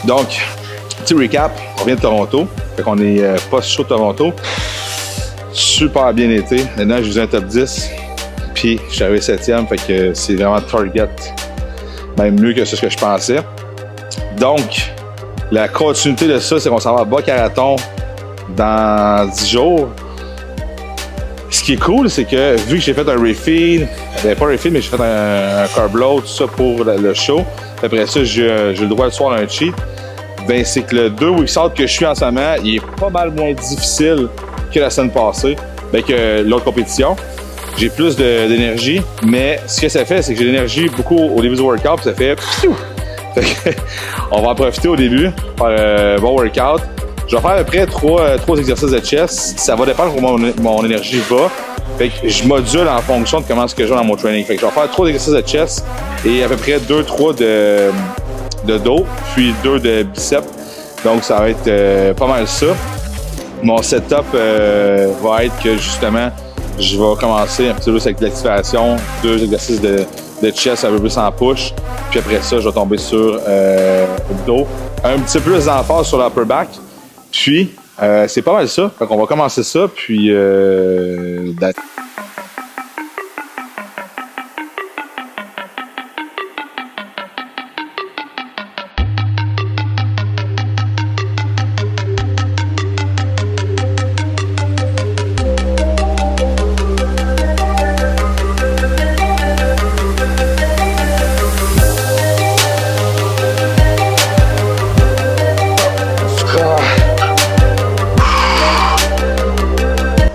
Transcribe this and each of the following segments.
Donc, petit recap, on vient de Toronto. Fait qu'on est post-show de Toronto. Super bien été. Maintenant, je vous ai un top 10. Puis, je suis arrivé 7e. Fait que c'est vraiment target. Même mieux que ce que je pensais. Donc, la continuité de ça, c'est qu'on s'en va à Bas-Caraton dans 10 jours. Ce qui est cool, c'est que vu que j'ai fait un refeed, pas un refeed, mais j'ai fait un carb load, tout ça pour le show. Après ça, j'ai le droit le soir d'un cheat. Ben, c'est que le 2 weeks out que je suis en ce moment, il est pas mal moins difficile que la semaine passée, ben, que l'autre compétition. J'ai plus d'énergie, mais ce que ça fait, c'est que j'ai de l'énergie beaucoup au début du workout, puis ça fait piou! Fait que, on va en profiter au début, faire un bon workout. Je vais faire à peu près 3 exercices de chest. Ça va dépendre où mon énergie va. Fait que je module en fonction de comment ce que j'ai dans mon training. Fait que je vais faire 3 exercices de chest et à peu près 2-3 de dos, puis 2 de biceps. Donc ça va être pas mal ça. Mon setup va être que justement, je vais commencer un petit peu avec l'activation, 2 exercices de chest un peu plus en push. Puis après ça, je vais tomber sur le dos. Un petit peu plus d'emphase sur l'upper back. Puis, c'est pas mal ça. Fait qu'on va commencer ça, puis...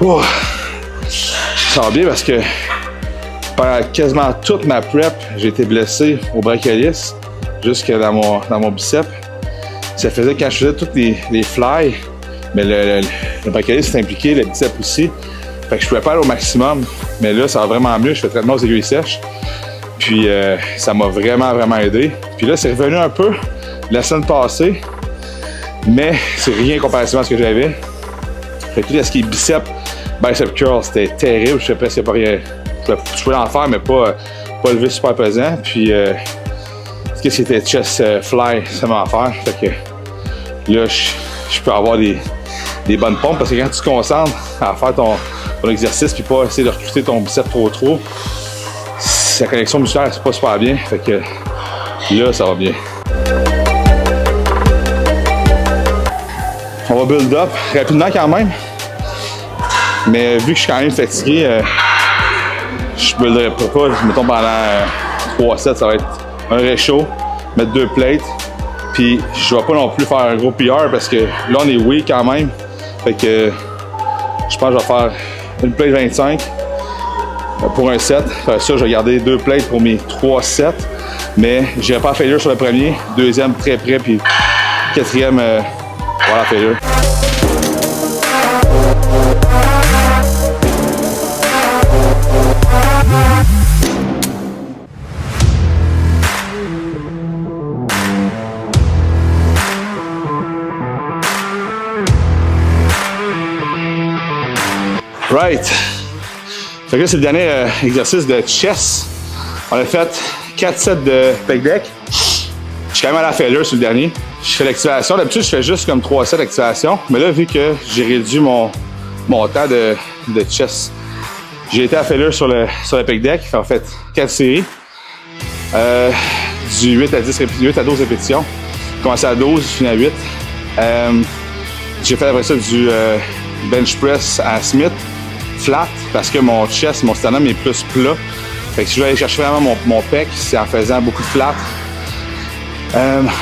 Oh. Ça va bien parce que pendant quasiment toute ma prep, j'ai été blessé au brachialis jusque dans mon bicep. Ça faisait quand je faisais toutes les fly, mais le brachialis s'est impliqué, le bicep aussi. Fait que je pouvais pas aller au maximum, mais là ça va vraiment mieux. Je fais traitement aux aiguilles sèches. Puis ça m'a vraiment aidé. Puis là c'est revenu un peu la semaine passée, mais c'est rien comparativement à ce que j'avais. Fait que tout ce qui est bicep, bicep curl, c'était terrible. Je sais presque pas rien. Je pouvais en faire, mais pas lever super pesant. Puis, ce qui était chest fly, ça m'a affaire. Fait que là, je peux avoir des bonnes pompes parce que quand tu te concentres à faire ton exercice puis pas essayer de recruter ton bicep trop, sa connexion musculaire, c'est pas super bien. Fait que là, ça va bien. On va build up rapidement quand même. Mais vu que je suis quand même fatigué, je builderai pas. Mettons pendant 3 sets, ça va être un réchaud, mettre 2 plates. Puis je vais pas non plus faire un gros PR parce que là on est weak quand même. Fait que je pense que je vais faire une plate 25 pour un set. Après ça, je vais garder 2 plates pour mes 3 sets. Mais j'irai pas à failure sur le premier, deuxième très près, puis quatrième, voilà, failure. Right. Fait que là, c'est le dernier exercice de chest. On a fait 4 sets de pec deck. Je suis quand même à la failure sur le dernier. Je fais l'activation. D'habitude, je fais juste comme 3 sets d'activation. Mais là, vu que j'ai réduit mon temps de chest, j'ai été à failure sur le pec deck. En fait, 4 séries. Du 8 à 12 répétitions. J'ai commencé à 12, je finis à 8. J'ai fait après ça du bench press à Smith. Flat, parce que mon chest, mon sternum est plus plat. Fait que si je veux aller chercher vraiment mon pec, c'est en faisant beaucoup de flat.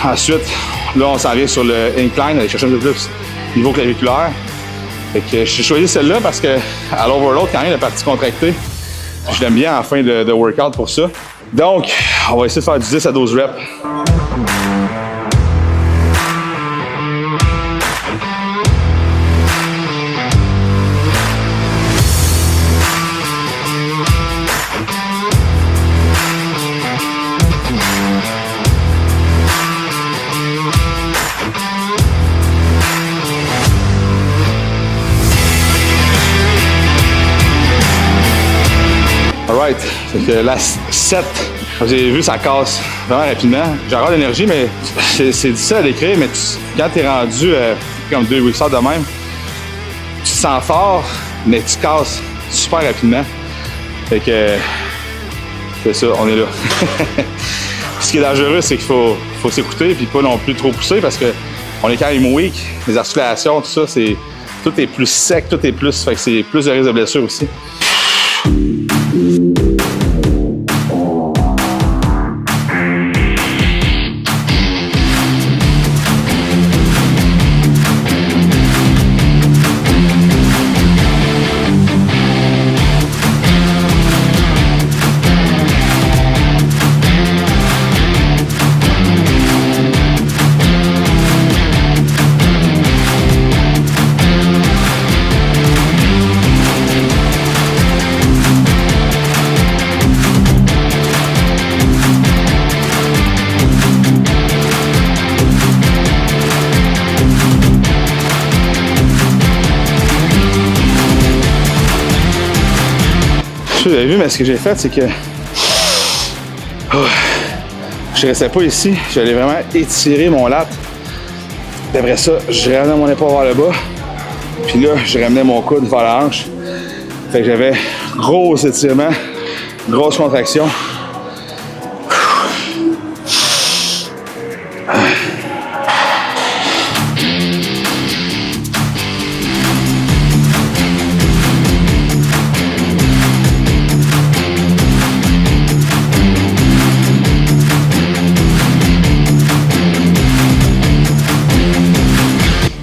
Ensuite, là, on s'en vient sur le incline, aller chercher un peu plus niveau claviculaire. Fait que j'ai choisi celle-là parce que à l'overload, quand même, la partie contractée, je l'aime bien en fin de workout pour ça. Donc, on va essayer de faire du 10 à 12 reps. Alright, fait que la 7 J'ai vu ça casse vraiment rapidement. J'ai encore l'énergie, mais c'est difficile à décrire, mais quand tu es rendu comme 2 weeks de même, tu te sens fort, mais tu casses super rapidement. Fait que c'est ça, on est là. Ce qui est dangereux, c'est qu'il faut s'écouter puis pas non plus trop pousser parce que on est quand même weak. Les articulations, tout ça, tout est plus sec, tout est plus. Fait que c'est plus de risque de blessure aussi. Vous avez vu, mais ce que j'ai fait, c'est que je restais pas ici. J'allais vraiment étirer mon lat. Après ça, je ramenais mon épaule vers le bas. Puis là, je ramenais mon coude vers la hanche. Fait que j'avais gros étirement, grosse contraction.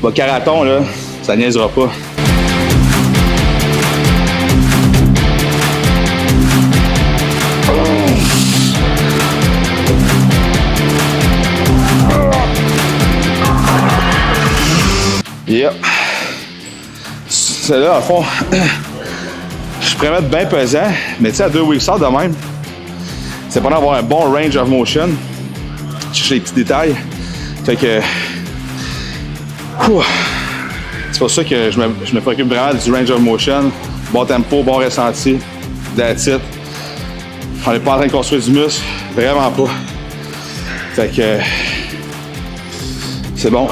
Bah, Karaton, là, ça niaisera pas. Yep. Celle-là, à fond, je pourrais mettre bien pesant, mais tu sais, à 2 weeks de même, c'est pas d'avoir un bon range of motion. Je cherche les petits détails. Fait que. C'est pour ça que je me préoccupe vraiment du range of motion, bon tempo, bon ressenti, that's it. On n'est pas en train de construire du muscle, vraiment pas. Fait que c'est bon.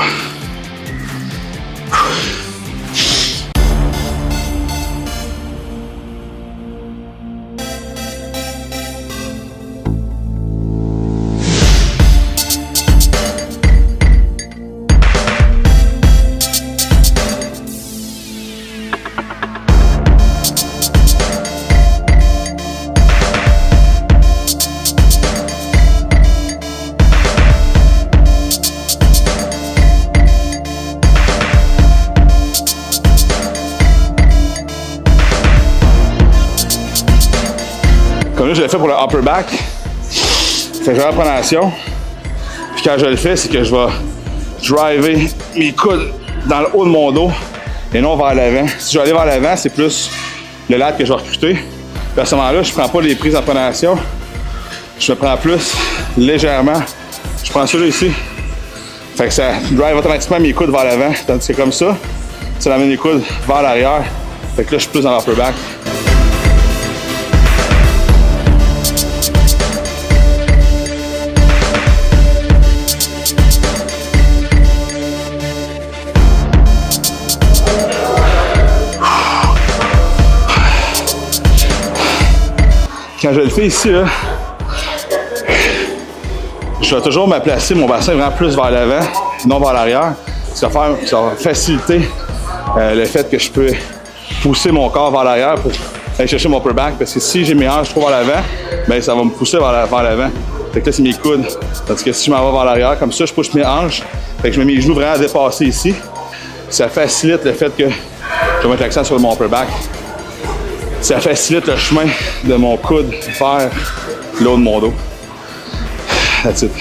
Comme là, je l'ai fait pour le upper back. Fait que j'ai la pronation. Puis quand je le fais, c'est que je vais driver mes coudes dans le haut de mon dos et non vers l'avant. Si je vais aller vers l'avant, c'est plus le lat que je vais recruter. Puis à ce moment-là, je ne prends pas les prises en pronation. Je me prends plus légèrement. Je prends celui-là ici. Fait que ça drive automatiquement mes coudes vers l'avant. Tandis que comme ça amène les coudes vers l'arrière. Fait que là, je suis plus dans l'upper back. Quand je le fais ici, là, je vais toujours me placer mon bassin vraiment plus vers l'avant, non vers l'arrière. Ça va faciliter le fait que je peux pousser mon corps vers l'arrière pour aller chercher mon upper back. Parce que si j'ai mes hanches trop vers l'avant, ben ça va me pousser vers l'avant. Fait que là, c'est mes coudes. Tandis que si je m'en vais vers l'arrière, comme ça, je pousse mes hanches. Fait que je mets mes genoux vraiment dépassés ici. Ça facilite le fait que je vais mettre l'accent sur mon upper back. Ça facilite le chemin de mon coude vers le haut de mon dos. That's it.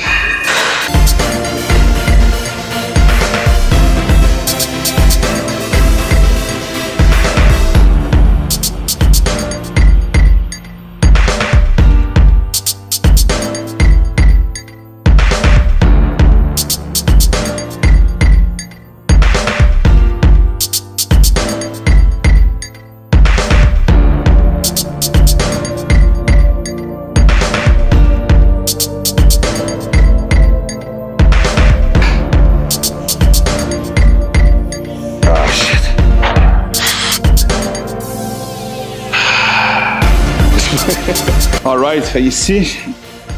Alright, fait ici,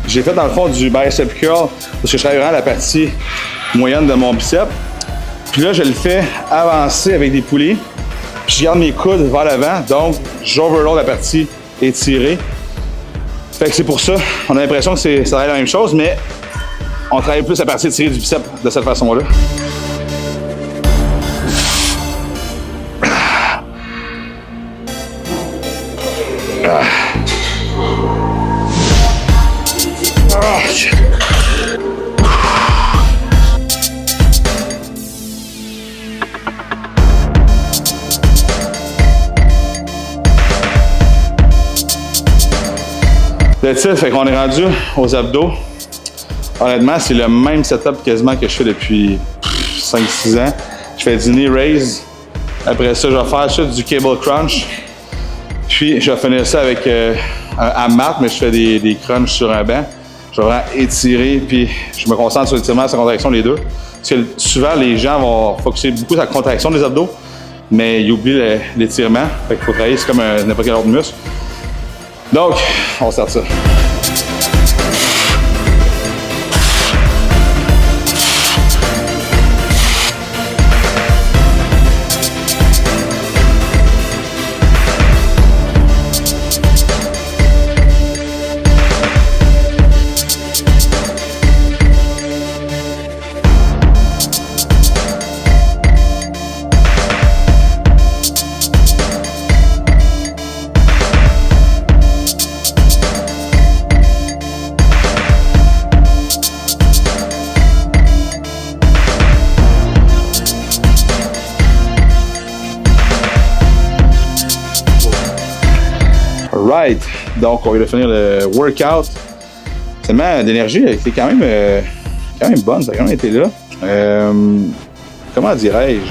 j'ai fait dans le fond du bicep curl parce que je travaille vraiment la partie moyenne de mon bicep. Puis là, je le fais avancer avec des poulies. Puis je garde mes coudes vers l'avant, donc j'overload la partie étirée. Fait que c'est pour ça, on a l'impression que ça travaille la même chose, mais on travaille plus la partie étirée du bicep de cette façon-là. That's it, fait qu'on est rendu aux abdos. Honnêtement, c'est le même setup quasiment que je fais depuis 5-6 ans. Je fais du knee raise. Après ça, je vais faire ça du cable crunch. Puis, je vais finir ça avec un mat, mais je fais des crunchs sur un banc. Je vais vraiment étirer, puis je me concentre sur l'étirement et sa contraction, les deux. Parce que souvent, les gens vont focusser beaucoup sur la contraction des abdos, mais ils oublient l'étirement. Fait qu'il faut travailler, c'est comme n'importe quel autre muscle. Donc, on start ça. Right, donc on vient de finir le workout. Tellement d'énergie, elle était quand même bonne, ça a quand même été là. Comment dirais-je?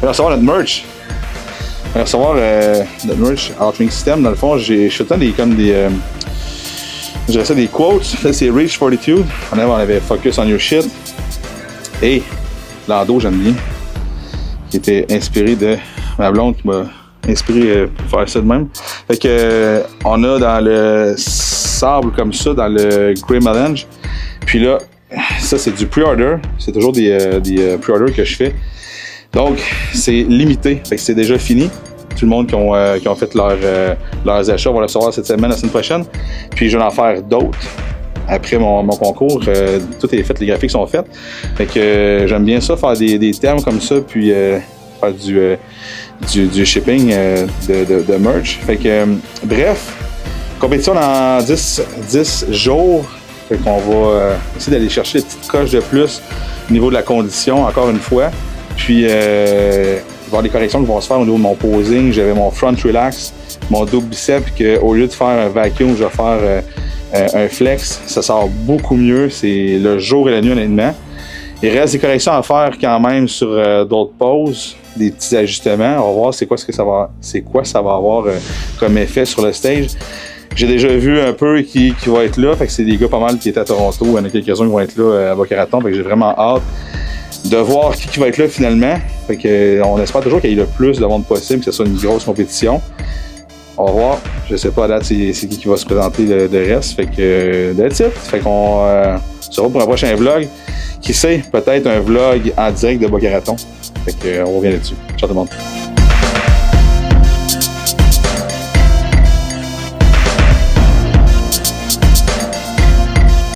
On va recevoir notre merch. On va recevoir notre merch Outring System. Dans le fond, je fais des je des quotes. Là, c'est Reach Fortitude. On avait Focus on Your Shit. Et l'endo, j'aime bien. Qui était inspiré de ma blonde qui m'a inspiré pour faire ça de même. Fait que on a dans le sable comme ça, dans le Grey Melange. Puis là, ça c'est du pre-order. C'est toujours des pre-orders que je fais. Donc, c'est limité. Fait que c'est déjà fini. Tout le monde qui ont fait leurs achats va le recevoir cette semaine, la semaine prochaine. Puis je vais en faire d'autres. Après mon concours, tout est fait, les graphiques sont faits. Fait que j'aime bien ça, faire des termes comme ça, puis faire du shipping de merch. Fait que, bref, compétition dans 10 jours. Fait qu'on va essayer d'aller chercher des petites coches de plus au niveau de la condition, encore une fois. Puis, il va y avoir des corrections qui vont se faire au niveau de mon posing. J'avais mon front relax, mon double bicep, qu'au lieu de faire un vacuum, je vais faire un flex. Ça sort beaucoup mieux. C'est le jour et la nuit, honnêtement. Il reste des corrections à faire quand même sur d'autres poses, des petits ajustements. On va voir c'est quoi ça va avoir comme effet sur le stage. J'ai déjà vu un peu qui va être là. Fait que c'est des gars pas mal qui étaient à Toronto. Il y en a quelques-uns qui vont être là à Boca Raton. Fait que j'ai vraiment hâte de voir qui va être là finalement. Fait que on espère toujours qu'il y ait le plus de monde possible, que ce soit une grosse compétition. On va voir. Je sais pas à date c'est qui va se présenter le reste. Fait que that's it. Fait qu'on se revoit pour un prochain vlog. Qui sait, peut-être un vlog en direct de Boca Raton. Fait que on revient là-dessus. Ciao tout le monde.